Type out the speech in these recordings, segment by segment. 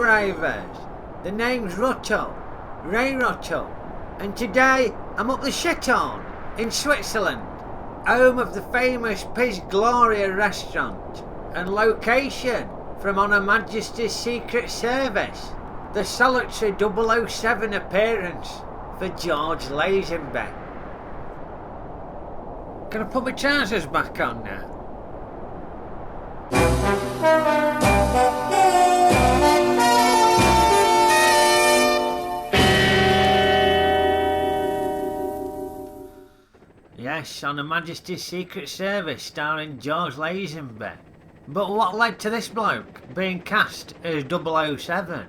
Rayvers. The name's Ruttle, Ray Ruttle, and today I'm up the Shithorn in Switzerland, home of the famous Piz Gloria restaurant and location from On Her Majesty's Secret Service, the solitary 007 appearance for George Lazenby. Can I put my trousers back on now? Yes, On Her Majesty's Secret Service starring George Lazenby. But what led to this bloke being cast as 007?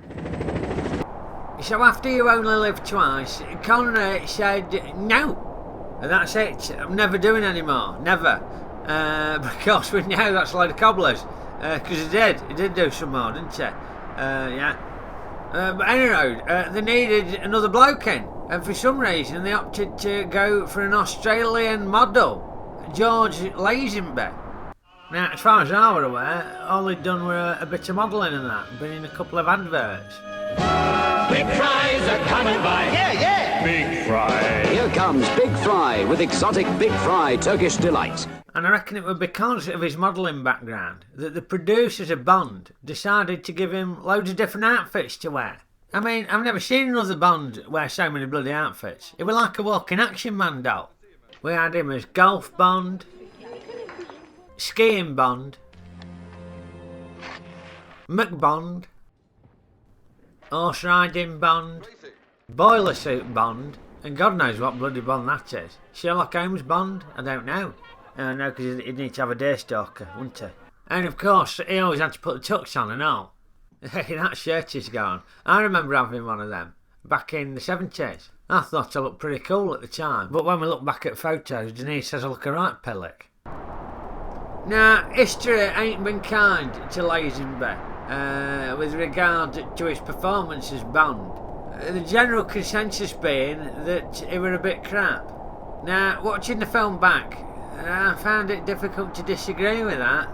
So after You Only Live Twice, Connery said no. And that's it, I'm never doing any more, never. Because we know that's a load of cobblers. Because he did do some more, didn't he? Yeah. But anyway, they needed another bloke in. And for some reason they opted to go for an Australian model, George Lazenby. Now, as far as I were aware, all he'd done were a bit of modelling and that, been in a couple of adverts. Big fries are coming by. Yeah. Big fry. Here comes Big Fry with exotic Big Fry Turkish delight. And I reckon it was because of his modelling background that the producers of Bond decided to give him loads of different outfits to wear. I mean, I've never seen another Bond wear so many bloody outfits. It was like a walking action man doll. We had him as Golf Bond, Skiing Bond, McBond, Horse Riding Bond, Boiler Suit Bond, and God knows what bloody Bond that is. Sherlock Holmes Bond? I don't know. No, because he'd need to have a daystalker, wouldn't he? And of course, he always had to put the tux on and all. That shirt he's got. I remember having one of them back in the 70s. I thought I looked pretty cool at the time, but when we look back at photos, Denise says I look a right pillock. Now, history ain't been kind to Lazenby with regard to his performance as Bond. The general consensus being that he were a bit crap. Now, watching the film back, I found it difficult to disagree with that.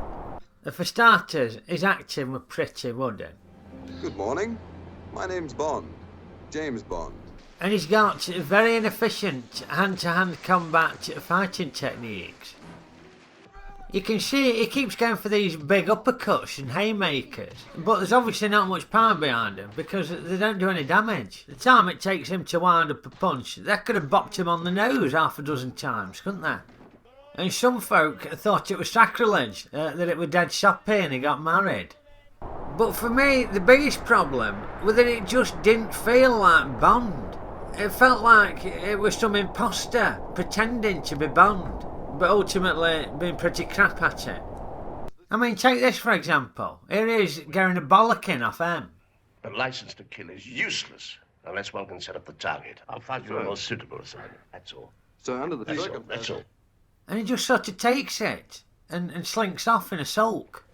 For starters, his acting was pretty wooden. Good morning. My name's Bond. James Bond. And he's got very inefficient hand-to-hand combat fighting techniques. You can see he keeps going for these big uppercuts and haymakers, but there's obviously not much power behind him because they don't do any damage. The time it takes him to wind up a punch, they could have bopped him on the nose half a dozen times, couldn't they? And some folk thought it was sacrilege, that it was dead soppy and he got married. But for me, the biggest problem was that it just didn't feel like Bond. It felt like it was some imposter pretending to be Bond, but ultimately being pretty crap at it. I mean, take this for example. Here he is getting a bollocking off M. The license to kill is useless unless one can set up the target. I'll find you a more suitable assignment, that's all. So under the That's all. And he just sort of takes it and slinks off in a sulk.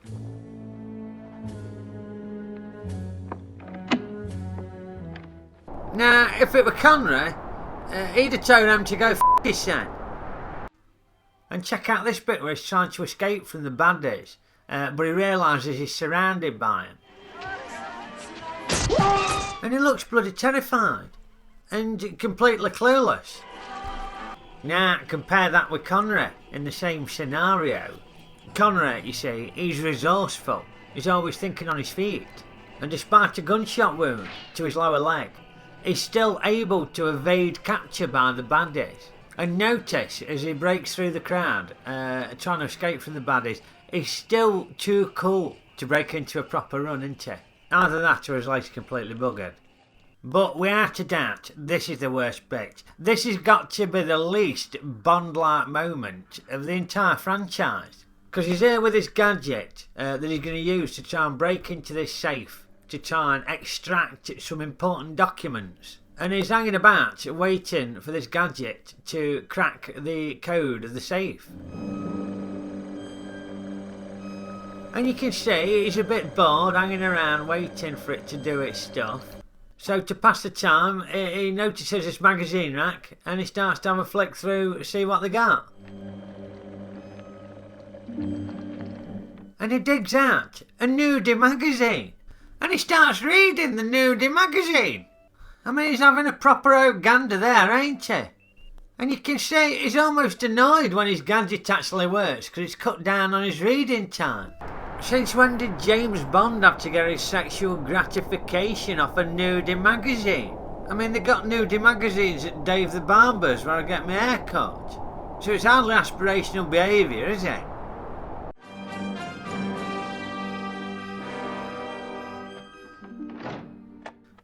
Now, if it were Connery, he'd have told him to go f*** himself. And check out this bit where he's trying to escape from the baddies, but he realises he's surrounded by them. And he looks bloody terrified and completely clueless. Now, compare that with Connery in the same scenario. Connery, you see, he's resourceful. He's always thinking on his feet. And despite a gunshot wound to his lower leg, he's still able to evade capture by the baddies. And notice, as he breaks through the crowd, trying to escape from the baddies, he's still too cool to break into a proper run, isn't he? Either that or his leg's completely buggered. But without a doubt, this is the worst bit. This has got to be the least Bond-like moment of the entire franchise. Because he's here with this gadget that he's going to use to try and break into this safe, to try and extract some important documents. And he's hanging about, waiting for this gadget to crack the code of the safe. And you can see he's a bit bored, hanging around, waiting for it to do its stuff. So to pass the time, he notices this magazine rack and he starts to have a flick through to see what they got. And he digs out a nudie magazine. And he starts reading the nudie magazine. I mean, he's having a proper old gander there, ain't he? And you can see he's almost annoyed when his gadget actually works because it's cut down on his reading time. Since when did James Bond have to get his sexual gratification off a nudie magazine? I mean, they got nudie magazines at Dave the Barber's where I get my hair cut. So it's hardly aspirational behaviour, is it?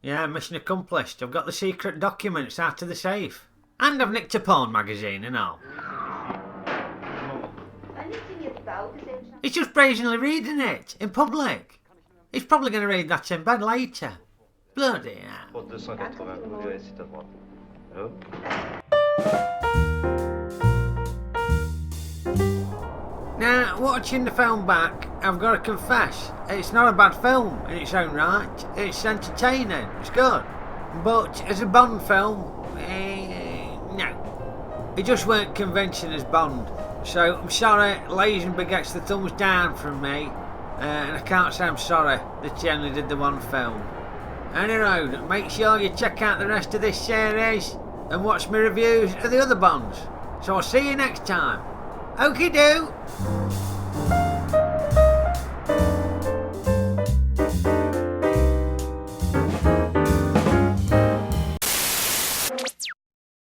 Yeah, mission accomplished. I've got the secret documents out of the safe. And I've nicked a porn magazine and all. He's just brazenly reading it in public. He's probably going to read that in bed later. Bloody hell. Now, watching the film back, I've got to confess, it's not a bad film in its own right. It's entertaining, it's good. But as a Bond film, no. It just weren't convincing as Bond. So I'm sorry, Lazenby gets the thumbs down from me. And I can't say I'm sorry that he only did the one film. Anyway, make sure you check out the rest of this series and watch my reviews of the other Bonds. So I'll see you next time. Okeydoo!